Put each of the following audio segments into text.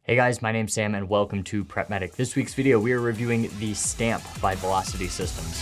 Hey guys, my name's Sam and welcome to Prep Medic. This week's video, we are reviewing the S.T.A.M.P by Velocity Systems.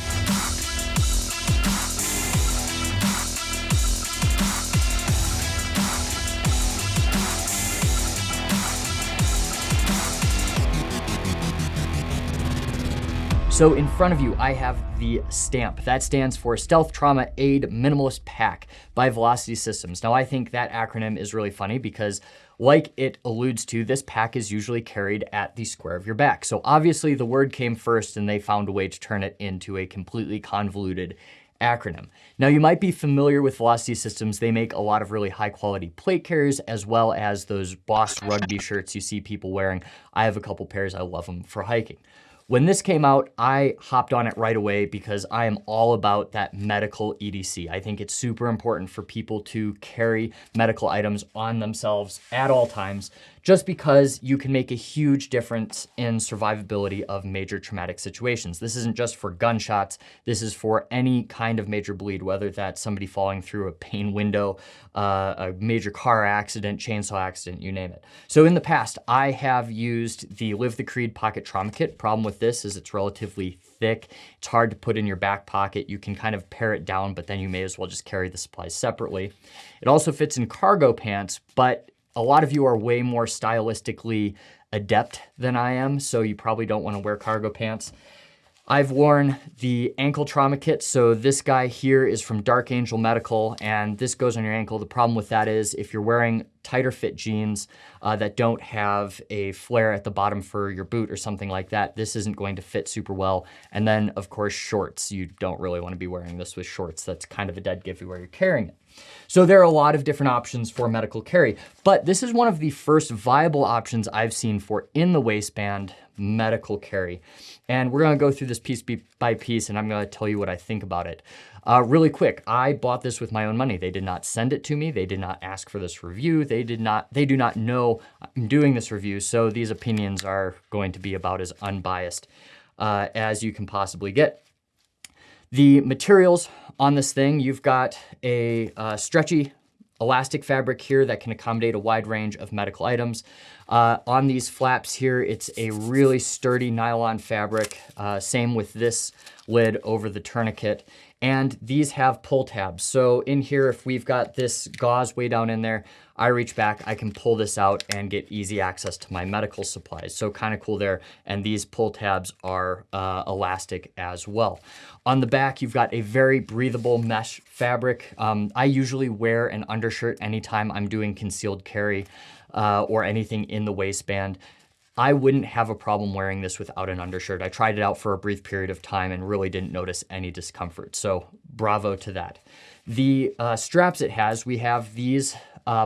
So in front of you, I have the S.T.A.M.P. That stands for Stealth Trauma Aid Minimalist Pack by Velocity Systems. Now I think that acronym is really funny because like it alludes to, this pack is usually carried at the square of your back. So obviously the word came first and they found a way to turn it into a completely convoluted acronym. Now you might be familiar with Velocity Systems. They make a lot of really high quality plate carriers as well as those Boss rugby shirts you see people wearing. I have a couple pairs, I love them for hiking. When this came out, I hopped on it right away because I am all about that medical EDC. I think it's super important for people to carry medical items on themselves at all times, just because you can make a huge difference in survivability of major traumatic situations. This isn't just for gunshots. This is for any kind of major bleed, whether that's somebody falling through a pane window, a major car accident, chainsaw accident, you name it. So in the past, I have used the Live the Creed Pocket Trauma Kit. Problem with this is it's relatively thick. It's hard to put in your back pocket. You can kind of pare it down, but then you may as well just carry the supplies separately. It also fits in cargo pants, but a lot of you are way more stylistically adept than I am, so you probably don't want to wear cargo pants. I've worn the ankle trauma kit. So this guy here is from Dark Angel Medical, and this goes on your ankle. The problem with that is if you're wearing tighter fit jeans that don't have a flare at the bottom for your boot or something like that, this isn't going to fit super well. And then of course, shorts. You don't really want to be wearing this with shorts. That's kind of a dead giveaway where you're carrying it. So there are a lot of different options for medical carry, but this is one of the first viable options I've seen for in the waistband medical carry. And we're gonna go through this piece by piece and I'm gonna tell you what I think about it. Really quick, I bought this with my own money. They did not send it to me. They did not ask for this review. They do not know I'm doing this review. So these opinions are going to be about as unbiased as you can possibly get. The materials on this thing, you've got a stretchy elastic fabric here that can accommodate a wide range of medical items. On these flaps here, it's a really sturdy nylon fabric. Same with this lid over the tourniquet. And these have pull tabs. So in here, if we've got this gauze way down in there, I reach back, I can pull this out and get easy access to my medical supplies. So kind of cool there. And these pull tabs are elastic as well. On the back, you've got a very breathable mesh fabric. I usually wear an undershirt anytime I'm doing concealed carry or anything in the waistband. I wouldn't have a problem wearing this without an undershirt. I tried it out for a brief period of time and really didn't notice any discomfort. So bravo to that. The straps it has, we have these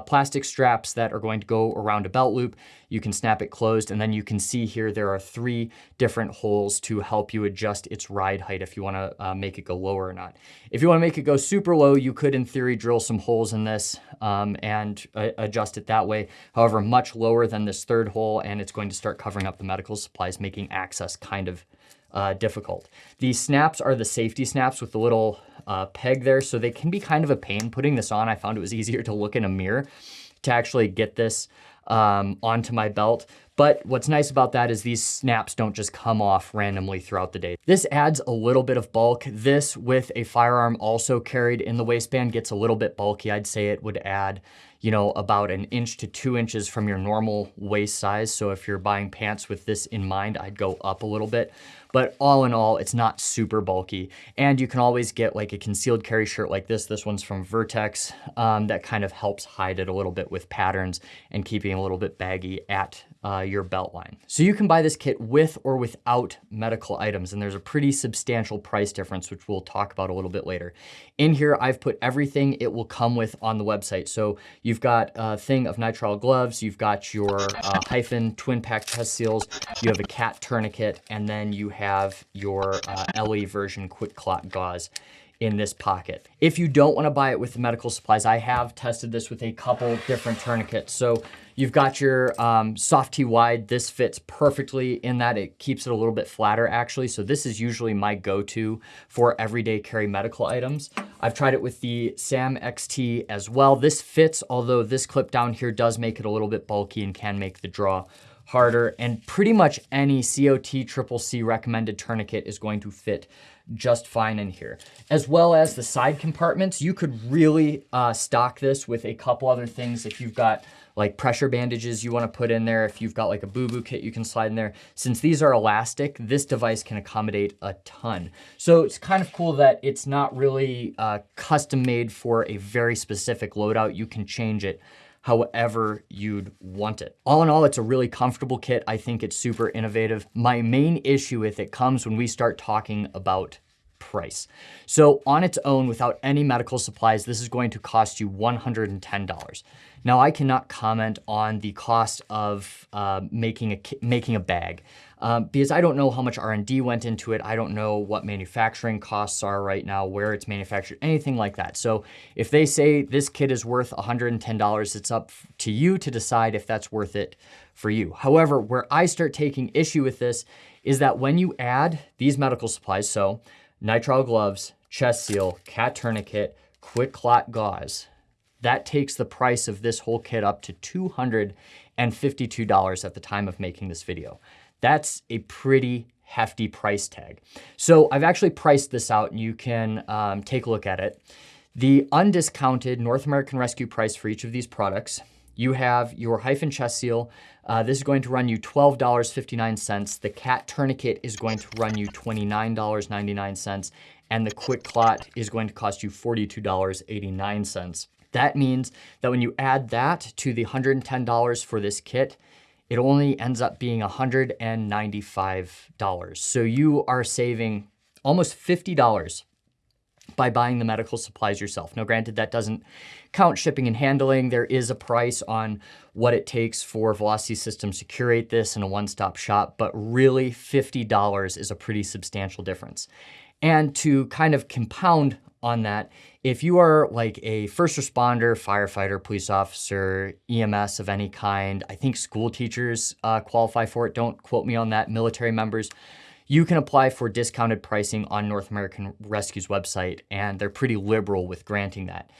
plastic straps that are going to go around a belt loop. You can snap it closed, and then you can see here there are 3 different holes to help you adjust its ride height if you want to make it go lower or not. If you want to make it go super low, you could in theory drill some holes in this and adjust it that way. However, much lower than this 3rd hole, and it's going to start covering up the medical supplies, making access kind of difficult. These snaps are the safety snaps with the little peg there, so they can be kind of a pain. Putting this on, I found it was easier to look in a mirror to actually get this onto my belt. But what's nice about that is these snaps don't just come off randomly throughout the day. This adds a little bit of bulk. This with a firearm also carried in the waistband gets a little bit bulky. I'd say it would add, you know, about 1 inch to 2 inches from your normal waist size. So if you're buying pants with this in mind, I'd go up a little bit. But all in all, it's not super bulky. And you can always get like a concealed carry shirt like this. This one's from Vertex that kind of helps hide it a little bit with patterns and keeping it a little bit baggy at your belt line. So you can buy this kit with or without medical items, and there's a pretty substantial price difference, which we'll talk about a little bit later. In here, I've put everything it will come with on the website. So you've got a thing of nitrile gloves, you've got your hyphen twin pack chest seals, you have a cat tourniquet, and then you have your LE version quick clot gauze in this pocket. If you don't want to buy it with the medical supplies, I have tested this with a couple different tourniquets. So you've got your soft T wide. This fits perfectly in that it keeps it a little bit flatter actually. So this is usually my go-to for everyday carry medical items. I've tried it with the S.T.A.M.P XT as well. This fits, although this clip down here does make it a little bit bulky and can make the draw harder, and pretty much any COT Triple C recommended tourniquet is going to fit just fine in here. As well as the side compartments, you could really stock this with a couple other things. If you've got like pressure bandages you want to put in there, if you've got like a boo-boo kit you can slide in there. Since these are elastic, this device can accommodate a ton. So it's kind of cool that it's not really custom made for a very specific loadout. You can change it however you'd want it. All in all, it's a really comfortable kit. I think it's super innovative. My main issue with it comes when we start talking about price. So on its own, without any medical supplies, this is going to cost you $110. Now, I cannot comment on the cost of making a bag because I don't know how much R&D went into it. I don't know what manufacturing costs are right now, where it's manufactured, anything like that. So if they say this kit is worth $110, it's up to you to decide if that's worth it for you. However, where I start taking issue with this is that when you add these medical supplies, so nitrile gloves, chest seal, cat tourniquet, quick clot gauze, that takes the price of this whole kit up to $252 at the time of making this video. That's a pretty hefty price tag. So I've actually priced this out and you can take a look at it. The undiscounted North American Rescue price for each of these products, you have your hyphen chest seal. This is going to run you $12.59. The cat tourniquet is going to run you $29.99. And the quick clot is going to cost you $42.89. That means that when you add that to the $110 for this kit, it only ends up being $195. So you are saving almost $50 by buying the medical supplies yourself. Now, granted, that doesn't count shipping and handling. There is a price on what it takes for Velocity Systems to curate this in a one-stop shop, but really $50 is a pretty substantial difference. And to kind of compound on that, if you are like a first responder, firefighter, police officer, EMS of any kind, I think school teachers qualify for it, don't quote me on that, military members, you can apply for discounted pricing on North American Rescue's website, and they're pretty liberal with granting that.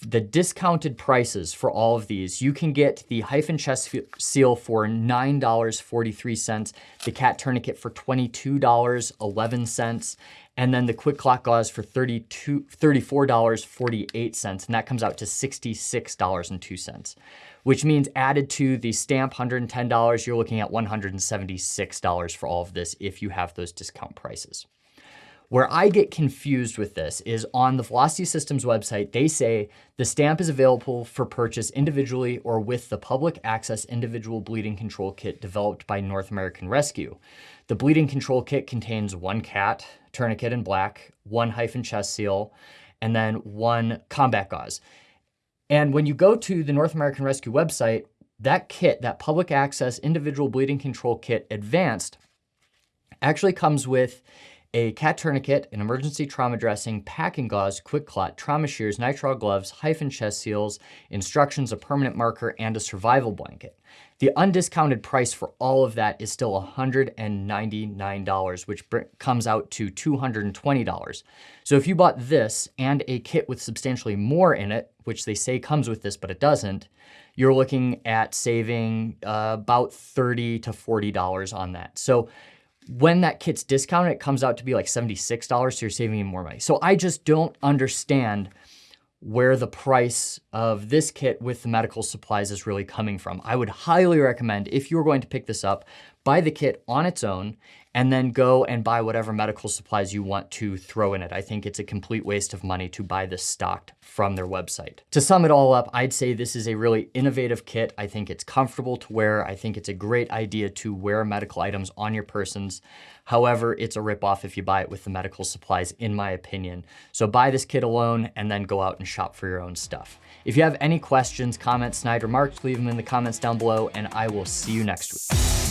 The discounted prices for all of these, you can get the hyphen chest seal for $9.43, the cat tourniquet for $22.11, and then the quick clot gauze for $34.48, and that comes out to $66.02, which means added to the S.T.A.M.P. $110, you're looking at $176 for all of this if you have those discount prices. Where I get confused with this is on the Velocity Systems website, they say the S.T.A.M.P. is available for purchase individually or with the public access individual bleeding control kit developed by North American Rescue. The bleeding control kit contains one cat tourniquet in black, one hyphen chest seal, and then one combat gauze. And when you go to the North American Rescue website, that kit, that public access individual bleeding control kit advanced, actually comes with a cat tourniquet, an emergency trauma dressing, packing gauze, quick clot, trauma shears, nitrile gloves, hyphen chest seals, instructions, a permanent marker, and a survival blanket. The undiscounted price for all of that is still $199, which comes out to $220. So if you bought this and a kit with substantially more in it, which they say comes with this, but it doesn't, you're looking at saving about $30 to $40 on that. So when that kit's discounted, it comes out to be like $76, so you're saving even more money. So I just don't understand where the price of this kit with the medical supplies is really coming from. I would highly recommend, if you're going to pick this up, buy the kit on its own and then go and buy whatever medical supplies you want to throw in it. I think it's a complete waste of money to buy this stocked from their website. To sum it all up, I'd say this is a really innovative kit. I think it's comfortable to wear. I think it's a great idea to wear medical items on your persons. However, it's a ripoff if you buy it with the medical supplies, in my opinion. So buy this kit alone and then go out and shop for your own stuff. If you have any questions, comments, snide remarks, leave them in the comments down below, and I will see you next week.